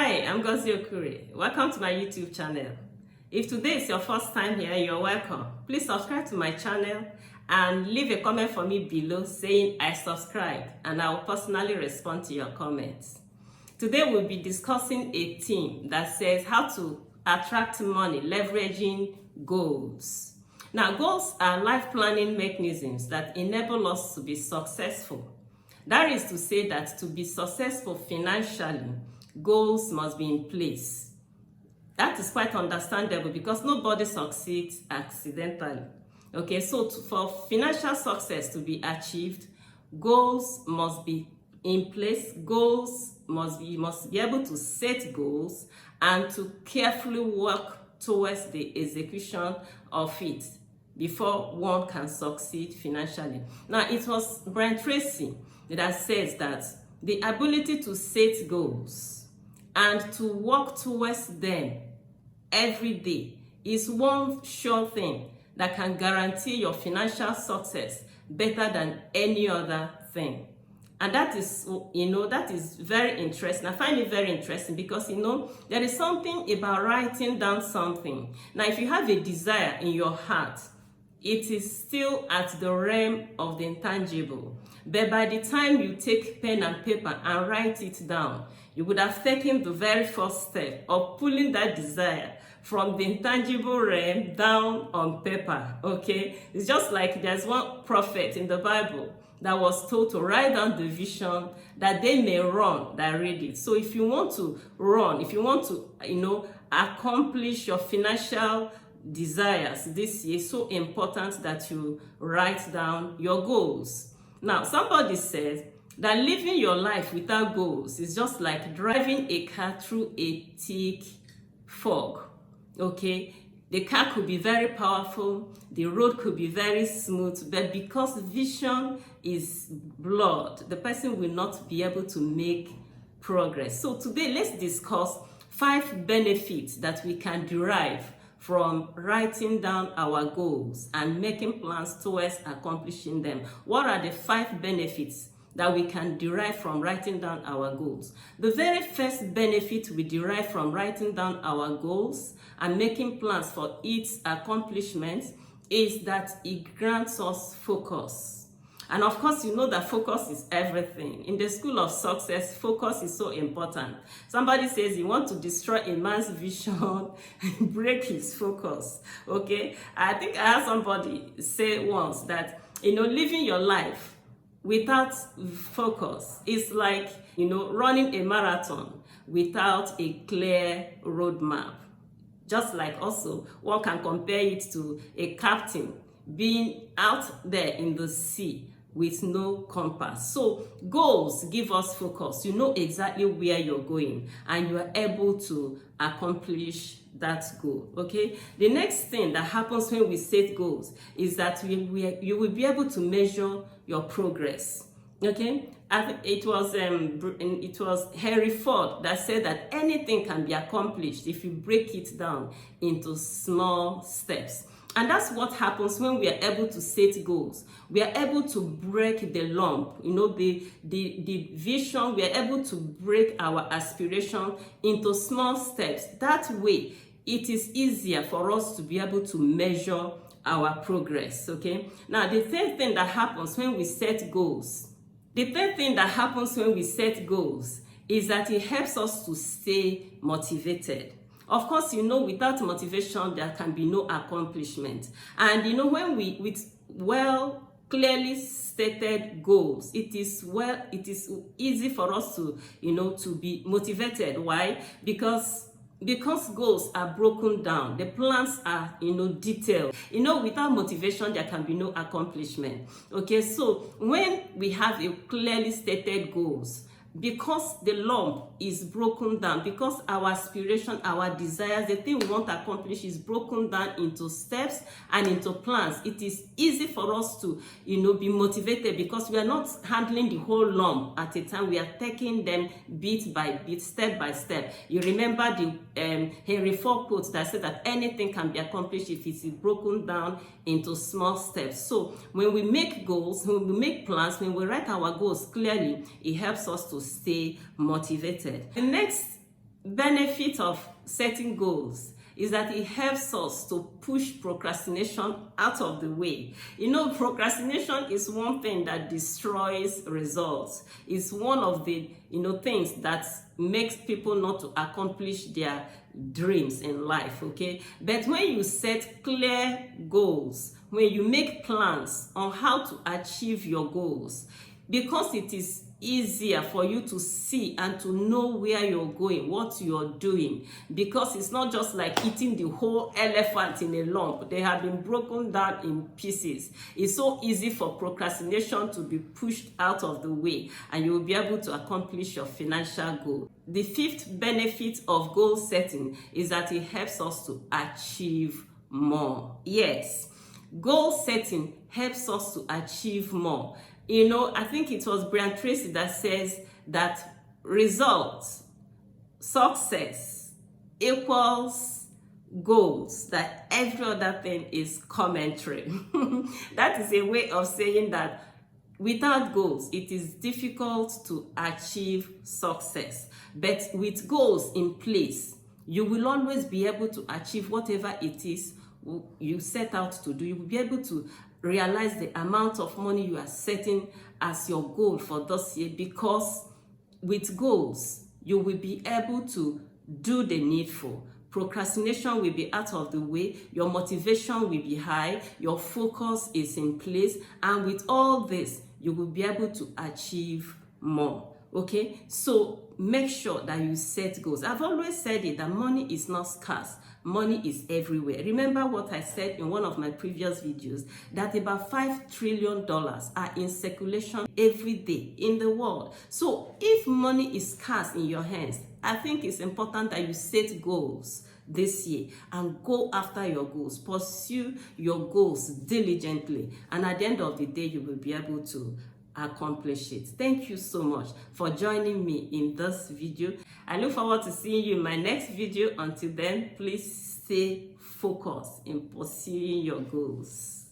Hi, I'm Ngozi Okure. Welcome to my YouTube channel. If today is your first time here, you're welcome. Please subscribe to my channel and leave a comment for me below saying I subscribed, and I will personally respond to your comments. Today we'll be discussing a theme that says how to attract money leveraging goals. Now, goals are life planning mechanisms that enable us to be successful. That is to say that to be successful financially, goals must be in place. That is quite understandable because nobody succeeds accidentally. Okay, so for financial success to be achieved, goals must be in place. You must be able to set goals and to carefully work towards the execution of it before one can succeed financially. Now, it was Brian Tracy that says that the ability to set goals and to work towards them every day is one sure thing that can guarantee your financial success better than any other thing. And that is, that is very interesting. I find it very interesting because, there is something about writing down something. Now, if you have a desire in your heart, it is still at the realm of the intangible. But by the time you take pen and paper and write it down, you would have taken the very first step of pulling that desire from the intangible realm down on paper, okay? It's just like there's one prophet in the Bible that was told to write down the vision that they may run that read it. So if you want to run, if you want to, accomplish your financial desires this year, it's so important that you write down your goals. Now, somebody says that living your life without goals is just like driving a car through a thick fog. Okay, the car could be very powerful, the road could be very smooth, but because vision is blurred, the person will not be able to make progress. So today, let's discuss 5 benefits that we can derive from writing down our goals and making plans towards accomplishing them. What are the 5 benefits that we can derive from writing down our goals? The very first benefit we derive from writing down our goals and making plans for its accomplishment is that it grants us focus. And of course, you know that focus is everything. In the school of success, focus is so important. Somebody says you want to destroy a man's vision, break his focus. Okay? I think I heard somebody say once that, living your life without focus is like, running a marathon without a clear roadmap. Just like also, one can compare it to a captain being out there in the sea with no compass. So goals give us focus. You know exactly where you're going and you are able to accomplish that goal. Okay, the next thing that happens when we set goals is that you will be able to measure your progress. Okay, I think it was Henry Ford that said that anything can be accomplished if you break it down into small steps. And that's what happens when we are able to set goals. We are able to break the lump, the vision. We are able to break our aspiration into small steps. That way, it is easier for us to be able to measure our progress, okay? Now, the third thing that happens when we set goals, is that it helps us to stay motivated. Of course, without motivation, there can be no accomplishment. And, when with clearly stated goals, it is easy for us to, to be motivated. Why? Because goals are broken down, the plans are, detailed. Without motivation, there can be no accomplishment. Okay, so when we have a clearly stated goals, because the lump is broken down, because our aspiration, our desires, the thing we want to accomplish is broken down into steps and into plans, it is easy for us to, be motivated because we are not handling the whole lump at a time. We are taking them bit by bit, step by step. You remember the Henry Ford quote that said that anything can be accomplished if it is broken down into small steps. So when we make goals, when we make plans, when we write our goals clearly, it helps us to stay motivated. The next benefit of setting goals is that it helps us to push procrastination out of the way. You know, procrastination is one thing that destroys results. It's one of the, things that makes people not to accomplish their dreams in life, okay? But when you set clear goals, when you make plans on how to achieve your goals, because it is easier for you to see and to know where you're going, what you're doing, because it's not just like eating the whole elephant in a lump. They have been broken down in pieces. It's so easy for procrastination to be pushed out of the way, and you'll be able to accomplish your financial goal. The fifth benefit of goal setting is that it helps us to achieve more. Yes, goal setting helps us to achieve more. I think it was Brian Tracy that says that results, success equals goals, that every other thing is commentary. That is a way of saying that without goals, it is difficult to achieve success. But with goals in place, you will always be able to achieve whatever it is you set out to do. You will be able to realize the amount of money you are setting as your goal for this year, because with goals, you will be able to do the needful. Procrastination will be out of the way, your motivation will be high, your focus is in place, and with all this, you will be able to achieve more. Okay, so make sure that you set goals. I've always said it, that money is not scarce. Money is everywhere. Remember what I said in one of my previous videos, that about $5 trillion are in circulation every day in the world. So if money is scarce in your hands, I think it's important that you set goals this year and go after your goals. Pursue your goals diligently, and at the end of the day, you will be able to accomplish it. Thank you so much for joining me in this video. I look forward to seeing you in my next video. Until then, please stay focused in pursuing your goals.